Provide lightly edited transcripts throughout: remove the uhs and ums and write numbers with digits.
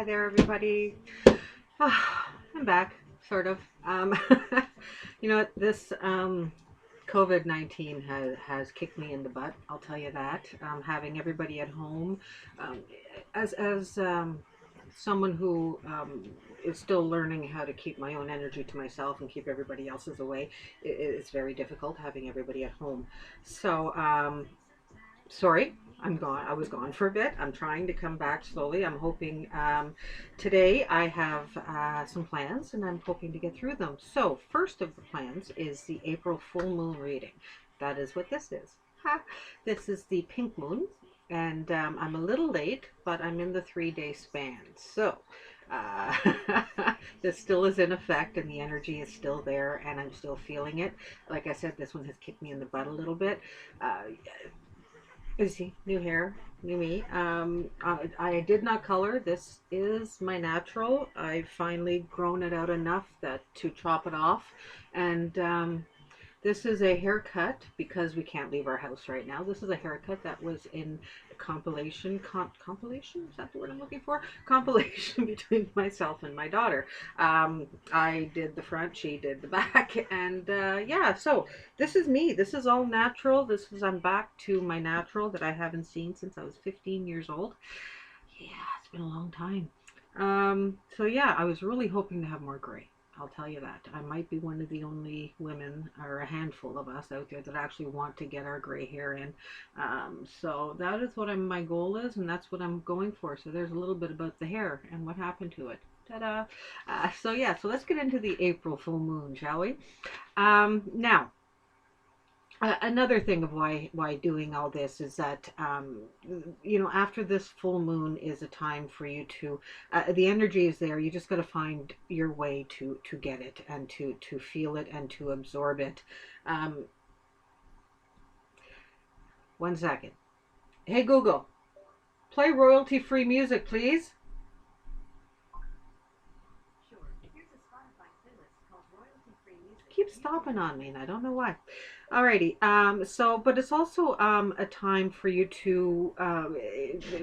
there, everybody. I'm back, sort of. You know what? This COVID-19 has kicked me in the butt. I'll tell you that. Having everybody at home, um, as someone who is still learning how to keep my own energy to myself and keep everybody else's away, it's very difficult having everybody at home. So, sorry, I'm gone. I was gone for a bit. I'm trying to come back slowly. I'm hoping today I have some plans and I'm hoping to get through them. So, first of the plans is the April full moon reading. That is what this is. Ha! This is the pink moon, and I'm a little late, but I'm in the 3 day span. So, uh, this still is in effect and the energy is still there and I'm still feeling it. Like I said, this one has kicked me in the butt a little bit. Uh, you see, new hair, new me. I did not color. This is my natural. I've finally grown it out enough that to chop it off, and this is a haircut because we can't leave our house right now. This is a haircut that was in a compilation, is that the word I'm looking for? Compilation between myself and my daughter. I did the front, she did the back, and yeah, so this is me. This is all natural. I'm back to my natural that I haven't seen since I was 15 years old. Yeah, it's been a long time. So yeah, I was really hoping to have more gray. I'll tell you that. I might be one of the only women, or a handful of us out there, that actually want to get our gray hair in. So that is what my goal is, and that's what I'm going for. So there's a little bit about the hair and what happened to it. Ta-da! So yeah, so let's get into the April full moon, shall we? Now, another thing of why doing all this is that after this full moon is a time for you to the energy is there. You just got to find your way to get it and to feel it and to absorb it. um, One second. Hey Google, play royalty free music, please. Keep stopping on me and I don't know why. Alrighty. But it's also a time for you to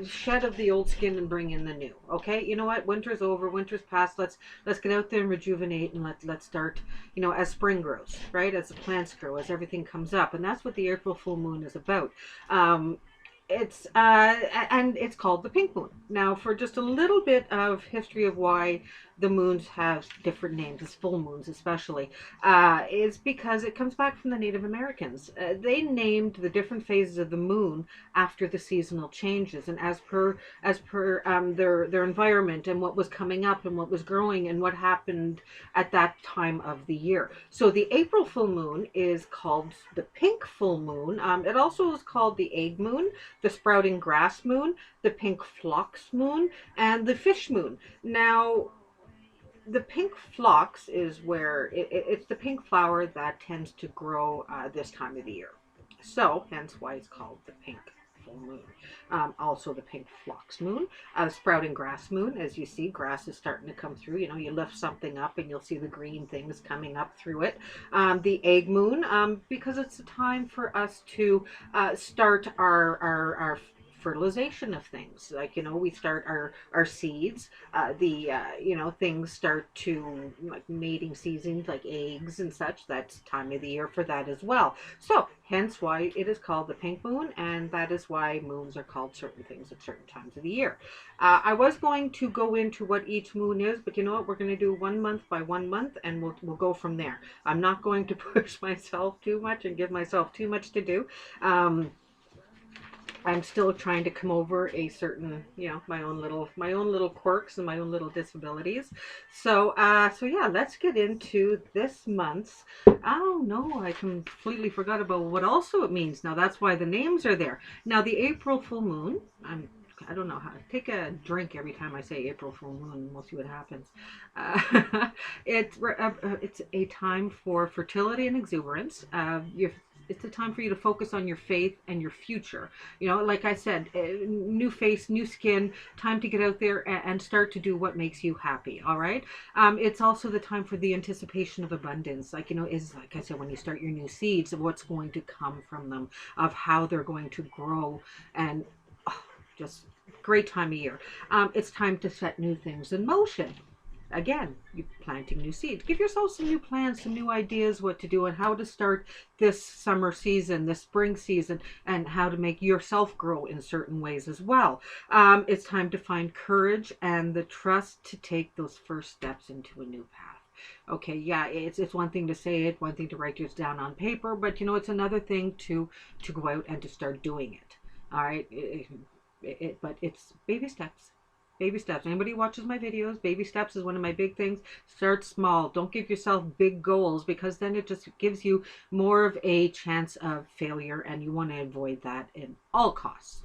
shed of the old skin and bring in the new. Okay, you know what? Winter's over. Winter's past. Let's get out there and rejuvenate, and let's start. As spring grows, right? As the plants grow, as everything comes up, and that's what the April full moon is about. Um, and it's called the pink moon. Now, for just a little bit of history of why the moons have different names, as full moons especially, is because it comes back from the Native Americans. They named the different phases of the moon after the seasonal changes, and as per their environment and what was coming up and what was growing and what happened at that time of the year. So the April full moon is called the pink full moon. It also is called the egg moon, the sprouting grass moon, the pink phlox moon, and the fish moon. Now, the pink phlox is where it's the pink flower that tends to grow this time of the year. So, hence why it's called the pink full moon. Also, the pink phlox moon, sprouting grass moon. As you see, grass is starting to come through. You lift something up and you'll see the green things coming up through it. The egg moon, because it's a time for us to start our fertilization of things. Like, we start our seeds. The things start to, like, mating seasons, like eggs and such. That's time of the year for that as well. So hence why it is called the pink moon, and that is why moons are called certain things at certain times of the year. I was going to go into what each moon is, but you know what? We're going to do 1 month by 1 month, and we'll go from there. I'm not going to push myself too much and give myself too much to do. I'm still trying to come over a certain, my own little quirks and my own little disabilities. So yeah, let's get into this month's. Oh no, I completely forgot about what also it means. Now that's why the names are there. Now the April full moon. I don't know how to take a drink every time I say April Fool Moon, and we'll see what happens. It's a time for fertility and exuberance. It's a time for you to focus on your faith and your future. Like I said, new face, new skin, time to get out there and start to do what makes you happy. All right. It's also the time for the anticipation of abundance. Is, like I said, when you start your new seeds, of what's going to come from them, of how they're going to grow, and just Great time of year. It's time to set new things in motion. Again, you planting new seeds. Give yourself some new plans, some new ideas what to do and how to start this summer season, this spring season, and how to make yourself grow in certain ways as well. It's time to find courage and the trust to take those first steps into a new path. Okay, yeah, it's one thing to say it, one thing to write it down on paper, but you know it's another thing to go out and to start doing it. All right, but it's baby steps. Baby steps. Anybody who watches my videos, baby steps is one of my big things. Start small. Don't give yourself big goals because then it just gives you more of a chance of failure and you want to avoid that in all costs.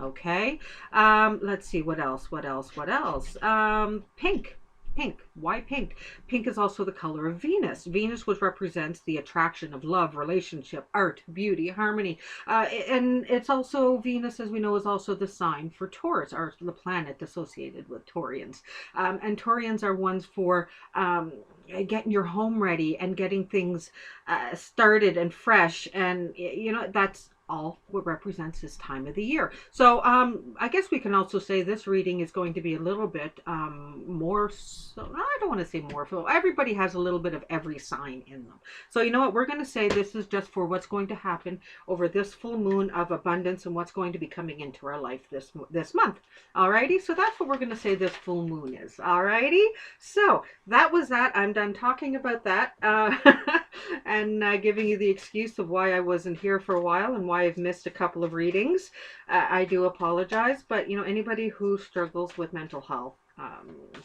Okay. Let's see what else. Pink. Pink. Why pink? Pink is also the color of Venus. Venus, which represents the attraction of love, relationship, art, beauty, harmony. And it's also, Venus, as we know, is also the sign for Taurus, or the planet associated with Taurians. And Taurians are ones for getting your home ready and getting things started and fresh. And, you know, that's all what represents this time of the year. So I guess we can also say this reading is going to be a little bit more, so I don't want to say more, everybody has a little bit of every sign in them. So you know what, we're going to say this is just for what's going to happen over this full moon of abundance and what's going to be coming into our life this month. Alrighty, so that's what we're going to say this full moon is. Alrighty, so that was that. I'm done talking about that and giving you the excuse of why I wasn't here for a while and why I've missed a couple of readings. I do apologize, but you know, anybody who struggles with mental health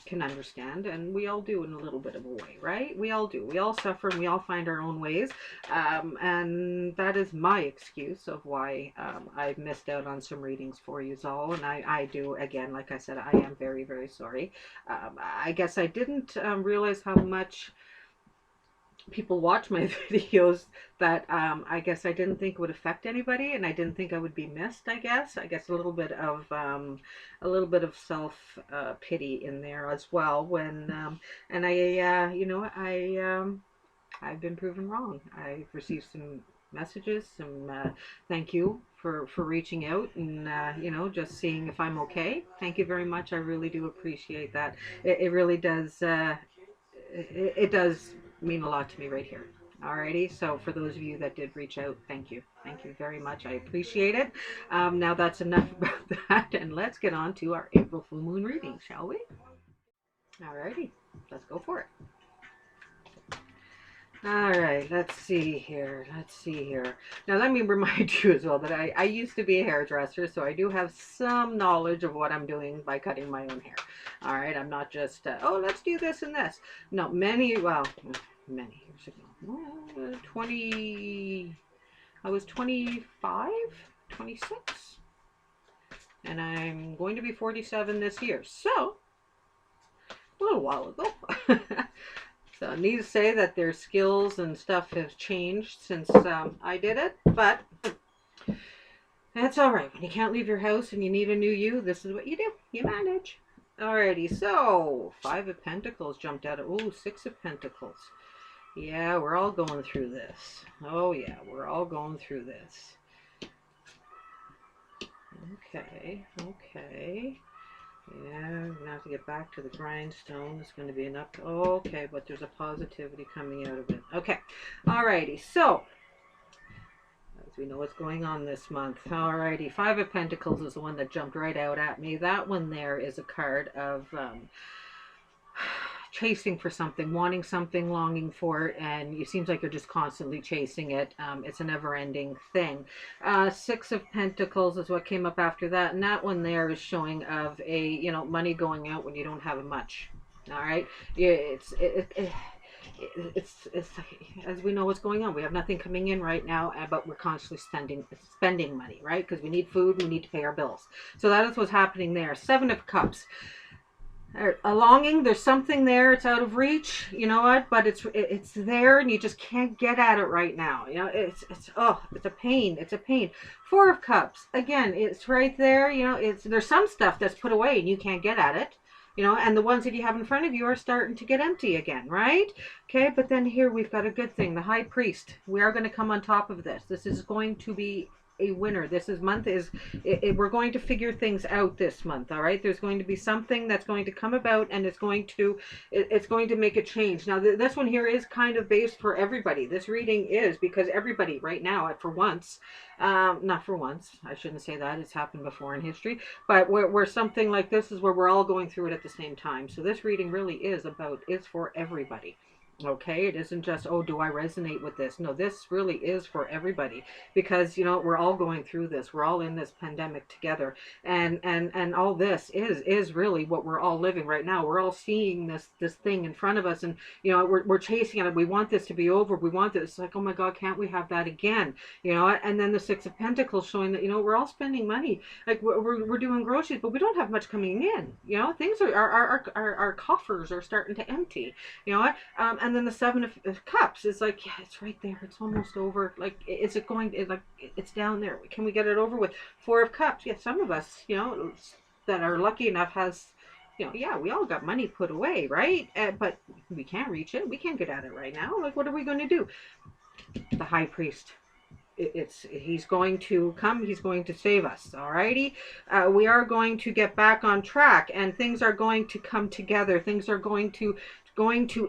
can understand, and we all do in a little bit of a way, right? We all do. We all suffer and we all find our own ways, and that is my excuse of why I've missed out on some readings for you all, and I do, again, like I said, I am very, very sorry. I guess I didn't realize how much people watch my videos that I guess I didn't think would affect anybody, and I didn't think I would be missed. I guess a little bit of self pity in there as well. When and I you know, I've been proven wrong. I've received some messages, some thank you for reaching out and you know, just seeing if I'm okay. Thank you very much. I really do appreciate that. It really does. It does mean a lot to me right here. Alrighty, so for those of you that did reach out, thank you. Thank you very much. I appreciate it. Now that's enough about that, and let's get on to our April full moon reading, shall we? Alrighty, let's go for it. All right, let's see here. Now, let me remind you as well that I used to be a hairdresser, so I do have some knowledge of what I'm doing by cutting my own hair. All right, I'm not just, oh, let's do this and this. No, many years ago, 20, I was 25, 26, and I'm going to be 47 this year, so a little while ago. So I need to say that their skills and stuff have changed since I did it, but that's all right. When you can't leave your house and you need a new you, this is what you do. You manage. Alrighty, so 5 of Pentacles jumped out. Oh, 6 of Pentacles. Yeah, we're all going through this. Oh yeah, we're all going through this. Okay. Yeah, I'm gonna have to get back to the grindstone. It's gonna be an up. Okay, but there's a positivity coming out of it. Okay, alrighty. So, as we know what's going on this month. Alrighty, 5 of Pentacles is the one that jumped right out at me. That one there is a card of chasing for something, wanting something, longing for it, and it seems like you're just constantly chasing it. It's a never-ending thing. 6 of Pentacles is what came up after that, and that one there is showing of a, you know, money going out when you don't have much. All right, it's as we know what's going on. We have nothing coming in right now, but we're constantly spending money, right? Because we need food, we need to pay our bills. So that is what's happening there. 7 of Cups. A longing, there's something there, it's out of reach, you know what, but it's there and you just can't get at it right now. You know, it's a pain. 4 of Cups, again, it's right there. You know, there's some stuff that's put away and you can't get at it, you know, and the ones that you have in front of you are starting to get empty again, right? Okay, but then here we've got a good thing, the High Priest. We are going to come on top of this. This is going to be a winner. We're going to figure things out this month. All right, there's going to be something that's going to come about, and it's going to make a change. Now this one here is kind of based for everybody. This reading is because everybody right now, for once, not for once, I shouldn't say that, it's happened before in history, but where something like this is where we're all going through it at the same time. So this reading really is for everybody. Okay, it isn't just, oh, do I resonate with this? No, this really is for everybody, because we're all going through this. We're all in this pandemic together, and all this is really what we're all living right now. We're all seeing this thing in front of us, and we're chasing it. We want this to be over. We want this. It's like, oh my God, can't we have that again? And then the Six of Pentacles showing that we're all spending money. Like we're doing groceries, but we don't have much coming in. Things our coffers are starting to empty. And then the Seven of Cups is like, yeah, it's right there. It's almost over. Like, is it going? It's down there. Can we get it over with? Four of Cups. Yeah, some of us, that are lucky enough yeah, we all got money put away, right? But we can't reach it. We can't get at it right now. Like, what are we going to do? The High Priest. He's going to come. He's going to save us. Alrighty, we are going to get back on track, and things are going to come together. Things are going to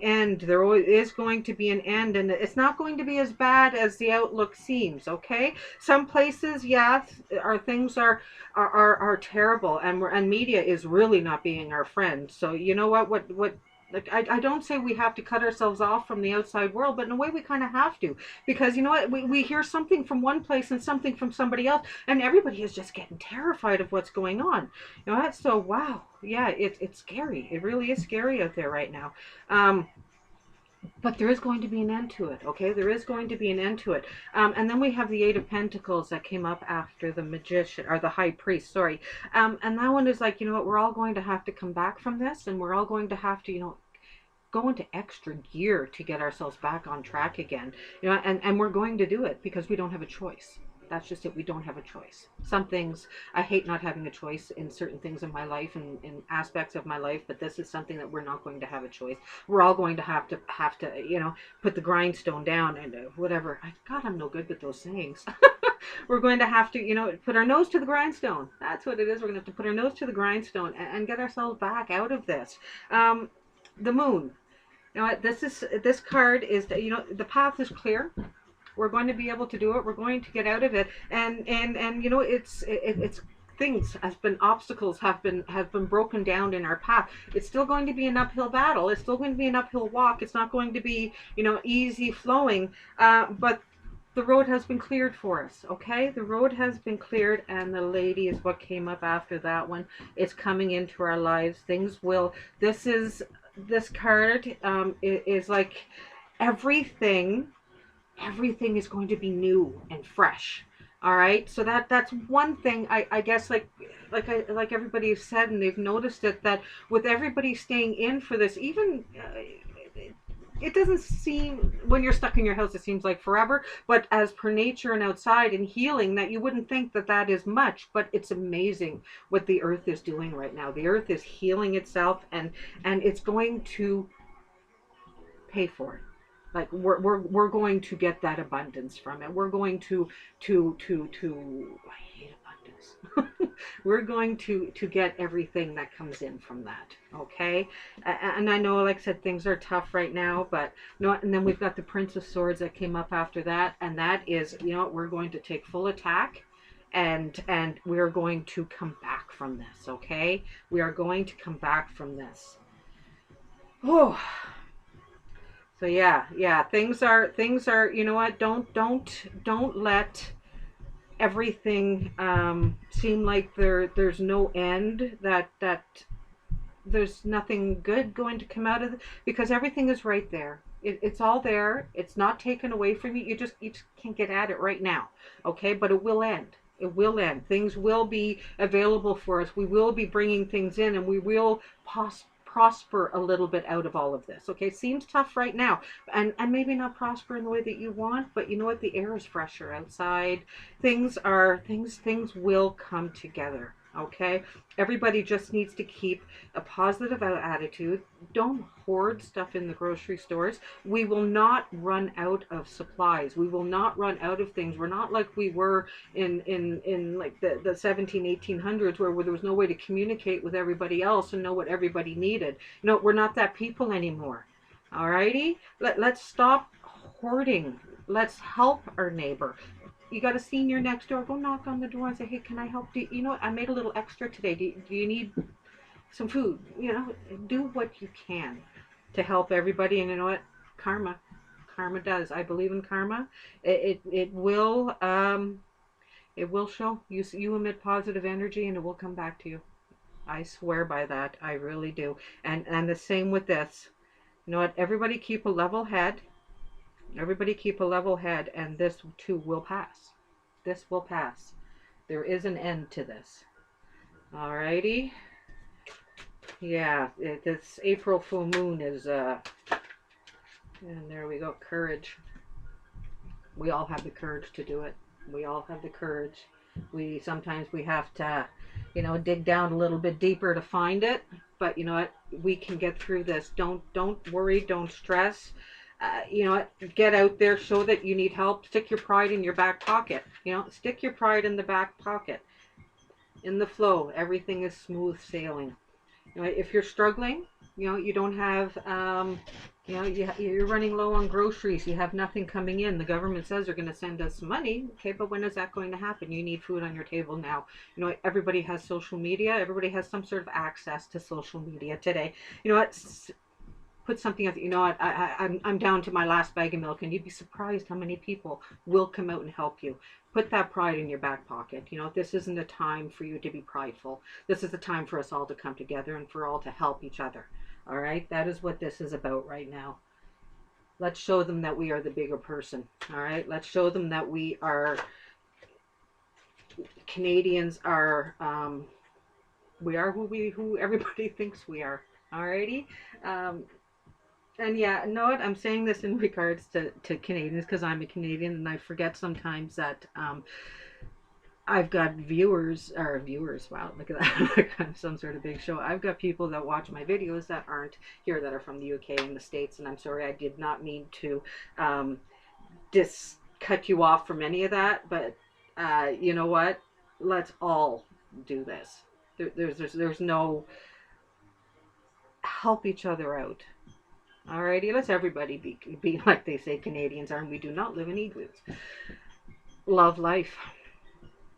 end. There is going to be an end, and it's not going to be as bad as the outlook seems. Okay, some places, yeah, things are terrible, and media is really not being our friend. So you know what like, I don't say we have to cut ourselves off from the outside world, but in a way we kind of have to, because you know what, we hear something from one place and something from somebody else, and everybody is just getting terrified of what's going on. So wow, yeah, it's scary. It really is scary out there right now. But there is going to be an end to it, okay? There is going to be an end to it. And then we have the Eight of Pentacles that came up after the Magician, or the High Priest, sorry. And that one is like, we're all going to have to come back from this, and we're all going to have to, go into extra gear to get ourselves back on track again. And we're going to do it because we don't have a choice. That's just it. We don't have a choice. Some things, I hate not having a choice in certain things in my life and in aspects of my life, but this is something that we're not going to have a choice. We're all going to have to, put the grindstone down and whatever. God, I'm no good with those sayings. We're going to have to, put our nose to the grindstone. That's what it is. We're going to have to put our nose to the grindstone and get ourselves back out of this. The Moon. This card is, the path is clear. We're going to be able to do it. We're going to get out of it, and it's things obstacles have been broken down in our path. It's still going to be an uphill battle. It's still going to be an uphill walk. It's not going to be easy flowing, but the road has been cleared for us. Okay, the road has been cleared, and the Lady is what came up after that one. It's coming into our lives. This card is like everything is going to be new and fresh. All right, so that's one thing. I guess like everybody has said, and they've noticed it, that with everybody staying in for this, even it doesn't seem, when you're stuck in your house, it seems like forever, but as per nature and outside and healing, that you wouldn't think that is much, but it's amazing what the earth is doing right now. The earth is healing itself, and it's going to pay for it. Like we're going to get that abundance from it. We're going to I hate abundance. We're going to get everything that comes in from that. Okay, and I know, like I said, things are tough right now, but and then we've got the Prince of Swords that came up after that, and that is, we're going to take full attack, and we're going to come back from this. Okay, we are going to come back from this. Oh. So yeah, things are, you know what, don't let everything seem like there's no end, that there's nothing good going to come out of it, because everything is right there. It's all there. It's not taken away from you. You just can't get at it right now. Okay, but it will end. It will end. Things will be available for us. We will be bringing things in, and we will prosper a little bit out of all of this. Okay, seems tough right now, and maybe not prosper in the way that you want, but you know what, the air is fresher outside. Things will come together. Okay, everybody just needs to keep a positive attitude. Don't hoard stuff in the grocery stores. We will not run out of supplies. We will not run out of things. We're not like we were in like the 17 1800s, where there was no way to communicate with everybody else and know what everybody needed. We're not that people anymore. Alrighty, let's stop hoarding. Let's help our neighbor. You got a senior next door, go knock on the door and say, hey, can I help? You know what? I made a little extra today. Do you need some food? Do what you can to help everybody. And you know what? Karma. Karma does. I believe in karma. It will show. You emit positive energy and it will come back to you. I swear by that. I really do. And the same with this. You know what? Everybody keep a level head. Everybody keep a level head, and this too will pass. This will pass. There is an end to this. Alrighty. Yeah, this April full moon is, and there we go, courage. We all have the courage to do it. We all have the courage. Sometimes we have to, dig down a little bit deeper to find it. But you know what? We can get through this. Don't worry. Don't stress. Get out there, show that you need help. Stick your pride in your back pocket. Stick your pride in the back pocket. In the flow, everything is smooth sailing. If you're struggling, you don't have, you're running low on groceries, you have nothing coming in. The government says they're going to send us money. Okay, but when is that going to happen? You need food on your table now. Everybody has social media. Everybody has some sort of access to social media today. You know what? Put something up. I'm down to my last bag of milk, and you'd be surprised how many people will come out and help you. Put that pride in your back pocket. This isn't a time for you to be prideful. This is a time for us all to come together and for all to help each other. All right, that is what this is about right now. Let's show them that we are the bigger person. All right, let's show them that we are Canadians. We are who everybody thinks we are. Alrighty. And yeah, know what? I'm saying this in regards to Canadians because I'm a Canadian, and I forget sometimes that I've got viewers. Wow, look at that! Like I'm some sort of big show. I've got people that watch my videos that aren't here, that are from the UK and the States, and I'm sorry, I did not mean to cut you off from any of that. But you know what? Let's all do this. There's no, help each other out. Alrighty, let's everybody be like they say Canadians are, and we do not live in igloos. Love life.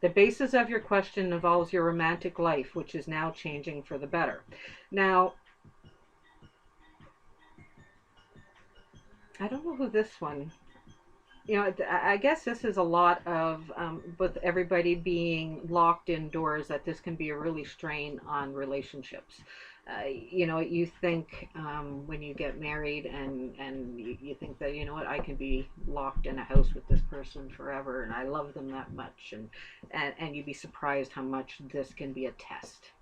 The basis of your question involves your romantic life, which is now changing for the better. Now, I don't know who this one, I guess this is a lot of, with everybody being locked indoors, that this can be a really strain on relationships. You think, when you get married, and you think that, I can be locked in a house with this person forever, and I love them that much, and you'd be surprised how much this can be a test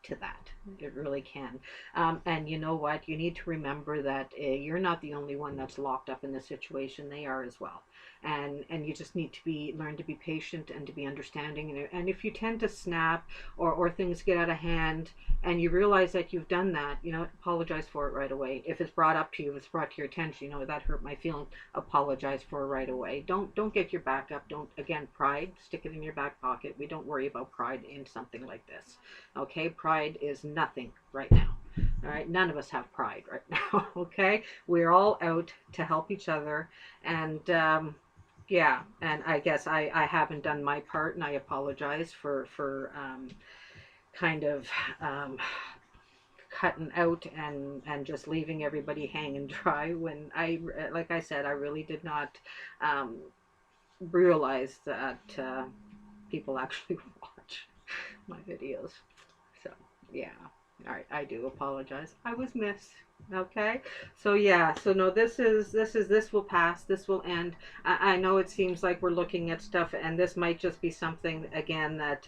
to that. It really can. And you know what? You need to remember that you're not the only one that's locked up in this situation. They are as well. And you just need to learn to be patient and to be understanding. And if you tend to snap, or things get out of hand, and you realize that you've done that, apologize for it right away. If it's brought up to you, if it's brought to your attention, that hurt my feeling, apologize for it right away. Don't get your back up. Don't, again, pride, stick it in your back pocket. We don't worry about pride in something like this. Okay, pride is nothing right now. All right, none of us have pride right now. Okay, we're all out to help each other. And yeah, and I guess I haven't done my part, and I apologize for kind of cutting out and just leaving everybody hanging dry, when like I said, I really did not realize that people actually watch my videos. So yeah, all right, I do apologize. I was missed. Okay, so yeah, so no, this will pass. This will end. I know it seems like we're looking at stuff, and this might just be something again that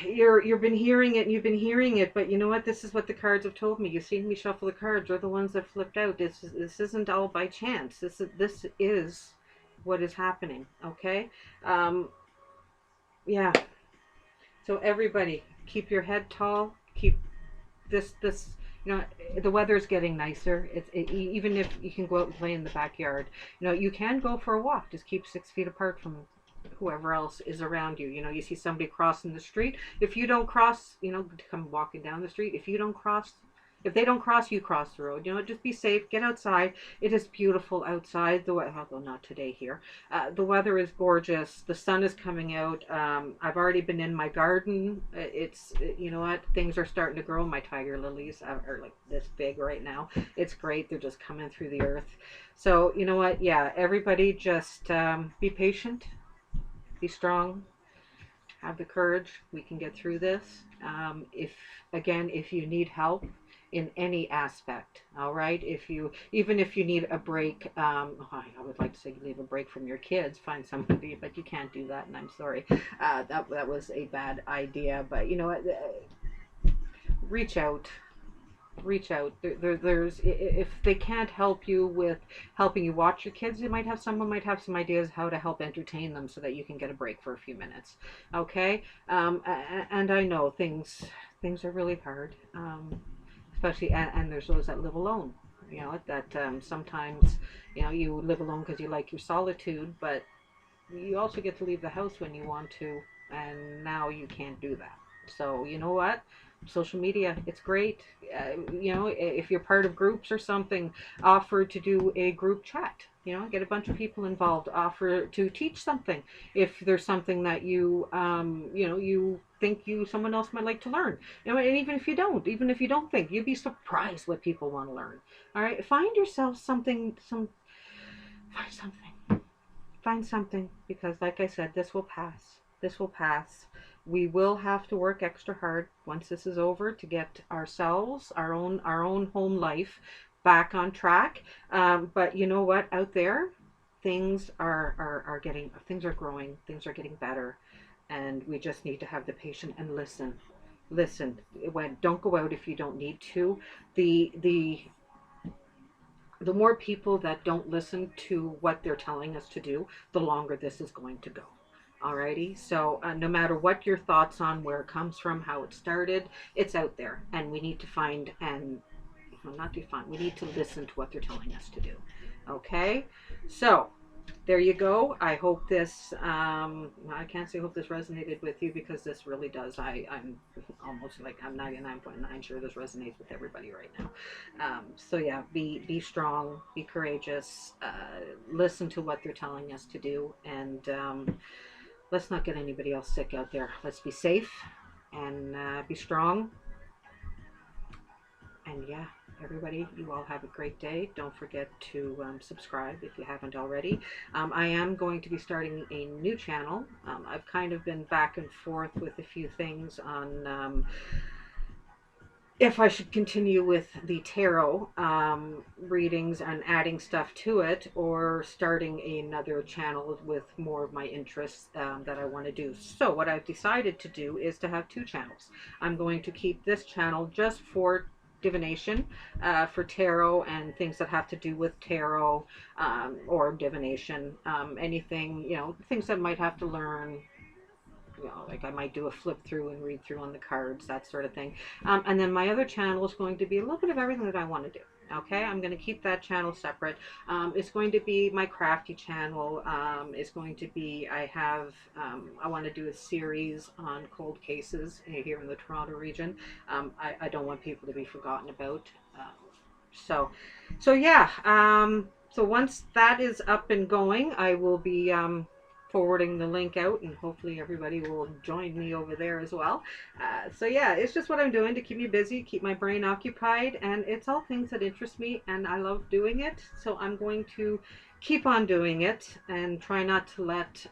you've been hearing it, but you know what? This is what the cards have told me. You've seen me shuffle the cards. They're the ones that flipped out. This isn't all by chance. This is what is happening. Okay, yeah. So everybody, keep your head tall. Keep this. You know, the weather's getting nicer. Even if you can go out and play in the backyard, you know, you can go for a walk. Just keep 6 feet apart from whoever else is around you. You know, you see somebody crossing the street. If you don't cross, you know, come walking down the street. If they don't cross, you cross the road. You know, just be safe. Get outside. It is beautiful outside. Although not today here. The weather is gorgeous. The sun is coming out. I've already been in my garden. You know what? Things are starting to grow. My tiger lilies are like this big right now. It's great. They're just coming through the earth. So you know what? Yeah, everybody just be patient. Be strong, have the courage. We can get through this. If you need help in any aspect, all right. Even if you need a break, I would like to say you need a break from your kids. Find somebody, but you can't do that, and I'm sorry. That was a bad idea. But you know what? Reach out, there's if they can't help you with helping you watch your kids, someone might have some ideas how to help entertain them so that you can get a break for a few minutes. Okay. And I know things are really hard, especially and there's those that live alone, you know, that sometimes, you know, you live alone because you like your solitude, but you also get to leave the house when you want to, and now you can't do that. So you know what? Social media, it's great. You know, if you're part of groups or something, offer to do a group chat. You know, get a bunch of people involved. Offer to teach something if there's something that you know, you think someone else might like to learn. You know, and even if you don't think, you'd be surprised what people want to learn. All right, find yourself find something. Find something, because like I said, this will pass. This will pass. We will have to work extra hard once this is over to get ourselves, our own home life back on track. But you know what? Out there, things are growing, things are getting better, and we just need to have the patience and listen. Listen. Don't go out if you don't need to. The more people that don't listen to what they're telling us to do, the longer this is going to go. Alrighty, so no matter what your thoughts on where it comes from, how it started, it's out there, and we need to find and well, not define. We need to listen to what they're telling us to do. Okay, so there you go. I hope this. I can't say hope this resonated with you, because this really does. I'm almost like I'm 99.9 sure this resonates with everybody right now. So yeah, be strong, be courageous, listen to what they're telling us to do, and let's not get anybody else sick out there. Let's be safe and be strong. And yeah, everybody, you all have a great day. Don't forget to subscribe if you haven't already. I am going to be starting a new channel. I've kind of been back and forth with a few things on if I should continue with the tarot readings and adding stuff to it, or starting another channel with more of my interests that I want to do. So what I've decided to do is to have two channels. I'm going to keep this channel just for divination, for tarot and things that have to do with tarot, or divination, anything, you know, things that might have to learn, you know, like I might do a flip through and read through on the cards, that sort of thing. And then my other channel is going to be a little bit of everything that I want to do. Okay, I'm going to keep that channel separate. It's going to be my crafty channel. It's going to be, I want to do a series on cold cases here in the Toronto region. I don't want people to be forgotten about. So, so yeah. So once that is up and going, I will be forwarding the link out, and hopefully everybody will join me over there as well. So yeah, it's just what I'm doing to keep me busy, keep my brain occupied, and it's all things that interest me, and I love doing it. So I'm going to keep on doing it and try not to let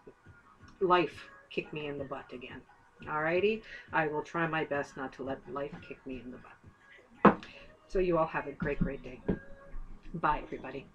life kick me in the butt again. Alrighty, I will try my best not to let life kick me in the butt. So you all have a great, great day. Bye, everybody.